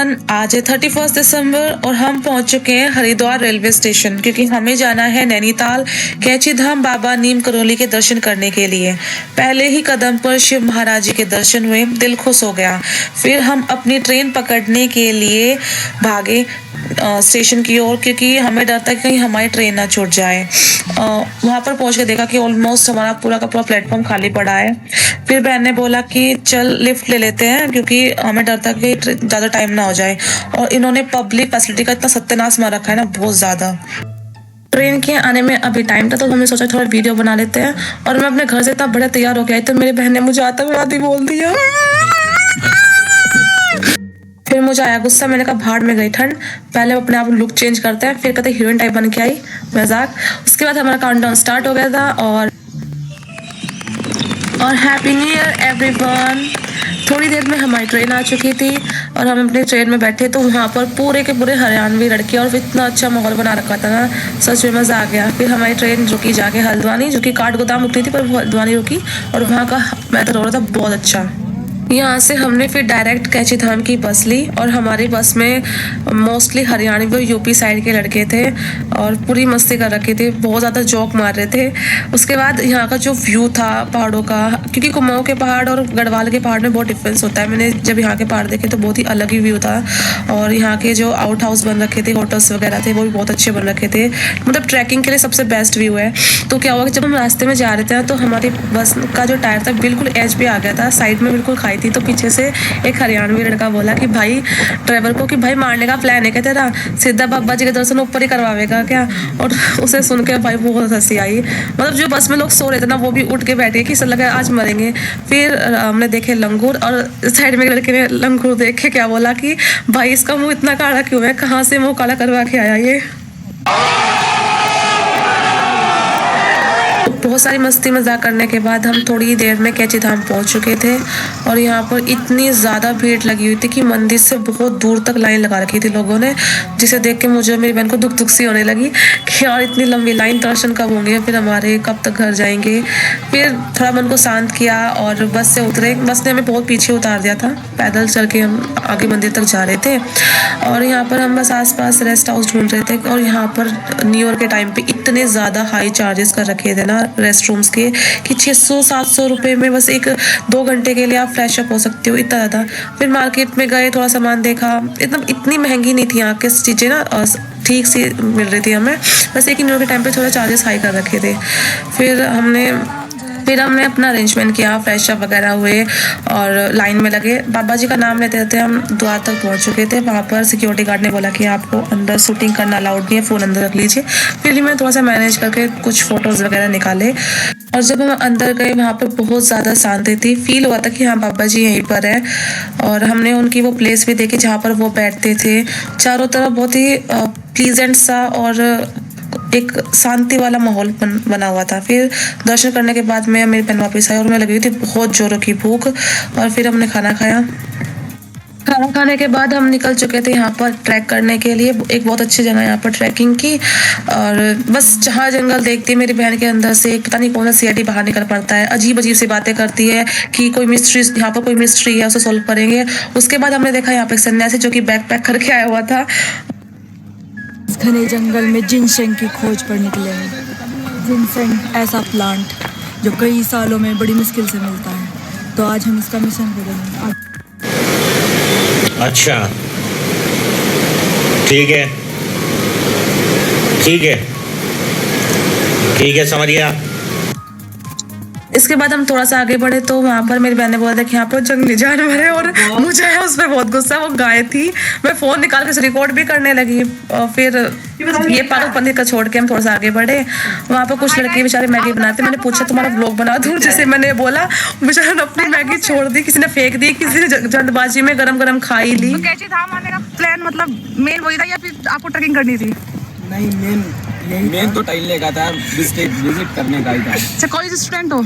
Everyone, आज है 31 दिसंबर और हम पहुंच चुके हैं हरिद्वार रेलवे स्टेशन क्योंकि हमें जाना है नैनीताल कैची धाम बाबा नीम करोली के दर्शन करने के लिए। पहले ही कदम पर शिव महाराज जी के दर्शन हुए, दिल खुश हो गया। फिर हम अपनी ट्रेन पकड़ने के लिए भागे स्टेशन की ओर क्योंकि हमें डर था कि कहीं हमारी ट्रेन ना छूट जाए। वहाँ पर पहुंच के देखा कि ऑलमोस्ट हमारा पूरा का पूरा प्लेटफॉर्म खाली पड़ा है। फिर बहन ने बोला कि चल लिफ्ट ले लेते हैं क्योंकि हमें डर था कि ज़्यादा टाइम ना हो जाए। और इन्होंने पब्लिक फैसिलिटी का इतना सत्यानाश मार रखा है ना, बहुत ज़्यादा। ट्रेन के आने में अभी टाइम था तो हमने सोचा थोड़ा वीडियो बना लेते हैं। और मैं अपने घर से इतना बड़ा तैयार हो गया तो मेरी बहन ने मुझे आता हुआ आदि बोल दिया। फिर मुझे आया गुस्सा, मैंने कहा भाड़ में गई ठंड, पहले अपने आप लुक चेंज करते हैं। फिर कहते हीरोइन टाइप बन के आई, मजाक। उसके बाद हमारा काउंटडाउन स्टार्ट हो गया था और हैप्पी न्यू ईयर एवरीवन। थोड़ी देर में हमारी ट्रेन आ चुकी थी और हम अपनी ट्रेन में बैठे तो वहाँ पर पूरे के पूरे हरियाणवी लड़के और इतना अच्छा माहौल बना रखा था ना, सच में मज़ा आ गया। फिर हमारी ट्रेन रुकी जाके हल्द्वानी, जो कि काठगोदाम उतरी थी पर वो हल्द्वानी रुकी और वहाँ का वेदर हो रहा था बहुत अच्छा। यहाँ से हमने फिर डायरेक्ट कैची धाम की बस ली और हमारी बस में मोस्टली हरियाणवी और यूपी साइड के लड़के थे और पूरी मस्ती कर रखे थे, बहुत ज़्यादा जोक मार रहे थे। उसके बाद यहाँ का जो व्यू था पहाड़ों का, क्योंकि कुमाऊँ के पहाड़ और गढ़वाल के पहाड़ में बहुत डिफरेंस होता है। मैंने जब यहाँ के पहाड़ देखे तो बहुत ही अलग ही व्यू था। और यहाँ के जो आउट हाउस बन रखे थे, होटल्स वगैरह थे, वो भी बहुत अच्छे बन रखे थे। मतलब ट्रैकिंग के लिए सबसे बेस्ट व्यू है। तो क्या हुआ कि जब हम रास्ते में जा रहे थे तो हमारी बस का जो टायर था बिल्कुल एज पे आ गया था, साइड में बिल्कुल खाई थी। तो पीछे से एक हरियाणवी लड़का बोला कि भाई ड्राइवर को कि भाई मारने का प्लान है क्या तेरा, सीधा बाबा जी के दर्शन ऊपर ही करवावेगा क्या। और उसे सुन के भाई बहुत हंसी आई। मतलब जो बस में लोग सो रहे थे ना वो भी उठ के बैठे कि ऐसा लगा आज मरेंगे। फिर हमने देखे लंगूर और साइड में लड़के ने लंगूर देख के क्या बोला कि भाई इसका मुंह इतना काला क्यों है, कहाँ से मुंह काला करवा के आया ये। बहुत सारी मस्ती मजाक करने के बाद हम थोड़ी ही देर में कैची धाम पहुंच चुके थे और यहाँ पर इतनी ज़्यादा भीड़ लगी हुई थी कि मंदिर से बहुत दूर तक लाइन लगा रखी थी लोगों ने, जिसे देख के मुझे मेरी बहन को दुख दुख सी होने लगी कि यार इतनी लंबी लाइन, दर्शन कब होंगे, फिर हमारे कब तक घर जाएंगे। फिर थोड़ा मन को शांत किया और बस से उतरे। बस ने हमें बहुत पीछे उतार दिया था, पैदल चल के हम आगे मंदिर तक जा रहे थे। और यहाँ पर हम बस आसपास रेस्ट हाउस ढूंढ रहे थे और यहाँ पर न्यू ईयर के टाइम पे इतने ज़्यादा हाई चार्जेस कर रखे थे ना रेस्ट रूम्स के कि 600-700 रुपये में बस 1-2 घंटे के लिए आप फ्रेश अप हो सकते हो, इतना ज़्यादा। फिर मार्केट में गए, थोड़ा सामान देखा, इतनी महंगी नहीं थी यहाँ की चीज़ें ना, ठीक सी मिल रही थी हमें। बस एक न्यू ईयर के टाइम पे थोड़ा चार्जेस हाई कर रखे थे। फिर हमने अपना अरेंजमेंट किया, फ्रेश अप वगैरह हुए और लाइन में लगे। बाबा जी का नाम लेते रहते हम द्वार तक पहुंच चुके थे। वहाँ पर सिक्योरिटी गार्ड ने बोला कि आपको अंदर शूटिंग करना अलाउड नहीं है, फ़ोन अंदर रख लीजिए। फिर मैं थोड़ा सा मैनेज करके कुछ फ़ोटोज़ वगैरह निकाले और जब हम अंदर गए वहाँ पर बहुत ज़्यादा शांति थी, फील हुआ था कि हाँ बाबा जी यहीं पर है। और हमने उनकी वो प्लेस भी देखी जहाँ पर वो बैठते थे। चारों तरफ बहुत ही प्लीजेंट सा और एक शांति वाला माहौल बना हुआ था। फिर दर्शन करने के बाद मैं मेरी बहन वापस आई और मैं लगी हुई थी बहुत जोरों की भूख। और फिर हमने खाना खाया। खाना खाने के बाद हम निकल चुके थे यहाँ पर ट्रैक करने के लिए। एक बहुत अच्छी जगह यहाँ पर ट्रैकिंग की और बस जहाँ जंगल देखती मेरी बहन के अंदर से पता नहीं कौन सा सीआईडी बाहर निकल पड़ता है, अजीब अजीब सी बातें करती है कि कोई मिस्ट्री, यहाँ पर कोई मिस्ट्री है उसे सोल्व करेंगे। उसके बाद हमने देखा यहाँ पे सन्यासी जो कि बैग पैक करके आया हुआ था। घने जंगल में जिनसेंग की खोज पर निकले हैं। जिनसेंग ऐसा प्लांट जो कई सालों में बड़ी मुश्किल से मिलता है, तो आज हम इसका मिशन करेंगे। अच्छा ठीक है ठीक है ठीक है, समझ गया। इसके बाद हम थोड़ा सा आगे बढ़े तो वहाँ पर मेरी बहन ने बोला था कि यहाँ पर जंगली जानवर है और मुझे उस पर बहुत गुस्सा। वो गाय थी, मैं फ़ोन निकाल के रिकॉर्ड भी करने लगी। और फिर ये पागलपंथी का छोड़ के हम थोड़ा सा आगे बढ़े। वहाँ पर कुछ लड़के बेचारे मैगी बनाते, मैंने पूछा तुम्हारा ब्लॉग बना दूँ, जैसे मैंने बोला बेचारे ने अपनी मैगी छोड़ दी, किसी ने फेंक दी, किसी ने जल्दबाजी में गरम गरम खा ही ली। कैची धाम आने का प्लान मतलब मेन वही था या फिर आपको ट्रैकिंग करनी थी? नहीं, मेन तो टहलने का था, विजिट करने का ही था। अच्छा, कॉलेज स्टूडेंट हो?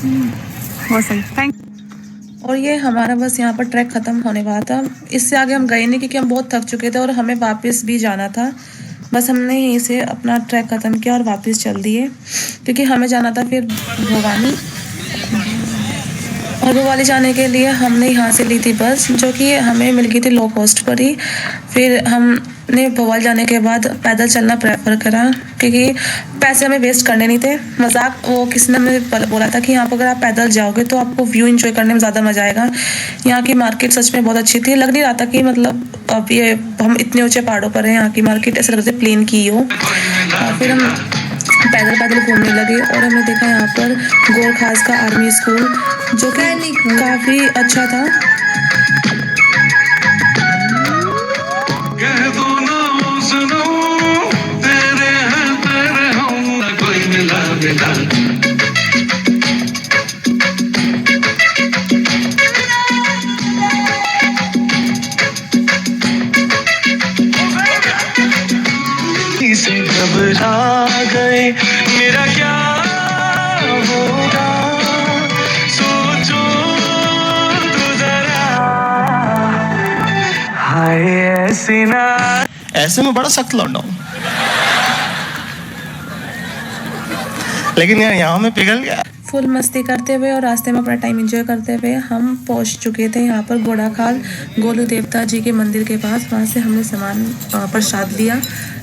बहुत सही, थैंक। और ये हमारा बस यहाँ पर ट्रैक ख़त्म होने वाला था। इससे आगे हम गए नहीं क्योंकि हम बहुत थक चुके थे और हमें वापस भी जाना था। बस हमने यहीं से अपना ट्रैक ख़त्म किया और वापस चल दिए क्योंकि हमें जाना था फिर भवानी। और भोपाली जाने के लिए हमने यहाँ से ली थी बस, जो कि हमें मिल गई थी लो कॉस्ट पर ही। फिर हमने भोपाल जाने के बाद पैदल चलना प्रेफर करा, क्योंकि पैसे हमें वेस्ट करने नहीं थे। मजाक वो किसी ने हमें बोला था कि यहाँ पर अगर आप पैदल जाओगे तो आपको व्यू एंजॉय करने में ज़्यादा मज़ा आएगा। यहाँ की मार्केट सच में बहुत अच्छी थी, लग नहीं रहा था कि मतलब अब ये हम इतने ऊंचे पहाड़ों पर हैं। यहाँ की मार्केट ऐसा लग रहा था प्लेन की हो। फिर हम पैदल घूमने लगे और हमने देखा यहाँ पर गोर खास का आर्मी स्कूल, जो कि काफ़ी अच्छा था। से घबरा गए मेरा क्या होगा, सोचो तो जरा, हाय ऐसे ना। ऐसे में बड़ा सख्त लौंडा हूं, लेकिन यार यहाँ में पिघल गया। फुल मस्ती करते हुए और रास्ते में अपना टाइम एंजॉय करते हुए हम पहुंच चुके थे यहाँ पर गोड़ाखाल गोलू देवता जी के मंदिर के पास। वहाँ से हमने सामान प्रसाद लिया,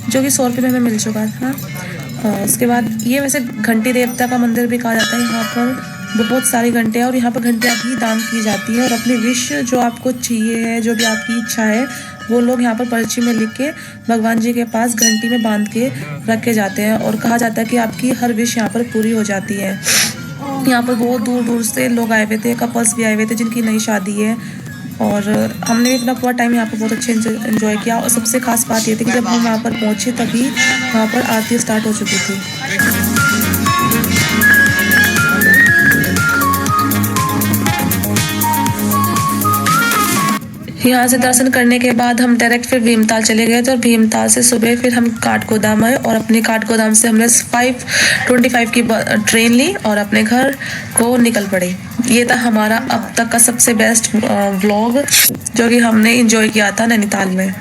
जो कि 100 रुपये में हमें मिल चुका था। उसके बाद ये वैसे घंटी देवता का मंदिर भी कहा जाता है। यहाँ पर बहुत सारी घंटियाँ और यहाँ पर घंटियाँ भी दान की जाती है, और अपनी विश जो आपको चाहिए है, जो भी आपकी इच्छा है, वो लोग यहाँ पर पर्ची में लिख के भगवान जी के पास घंटी में बांध के रखे जाते हैं। और कहा जाता है कि आपकी हर विश यहाँ पर पूरी हो जाती है। यहाँ पर बहुत दूर दूर से लोग आए हुए थे, कपल्स भी आए हुए थे जिनकी नई शादी है। और हमने अपना पूरा टाइम यहाँ पर बहुत अच्छे एंजॉय किया। और सबसे खास बात ये थी कि जब हम वहाँ पर पहुँचे तभी वहाँ पर आरती स्टार्ट हो चुकी थी। यहाँ से दर्शन करने के बाद हम डायरेक्ट फिर भीमताल चले गए थे, और भीमताल से सुबह फिर हम काठगोदाम आए, और अपने काठगोदाम से हमने 5:25 की ट्रेन ली और अपने घर को निकल पड़े। ये था हमारा अब तक का सबसे बेस्ट व्लॉग, जो कि हमने एंजॉय किया था नैनीताल में।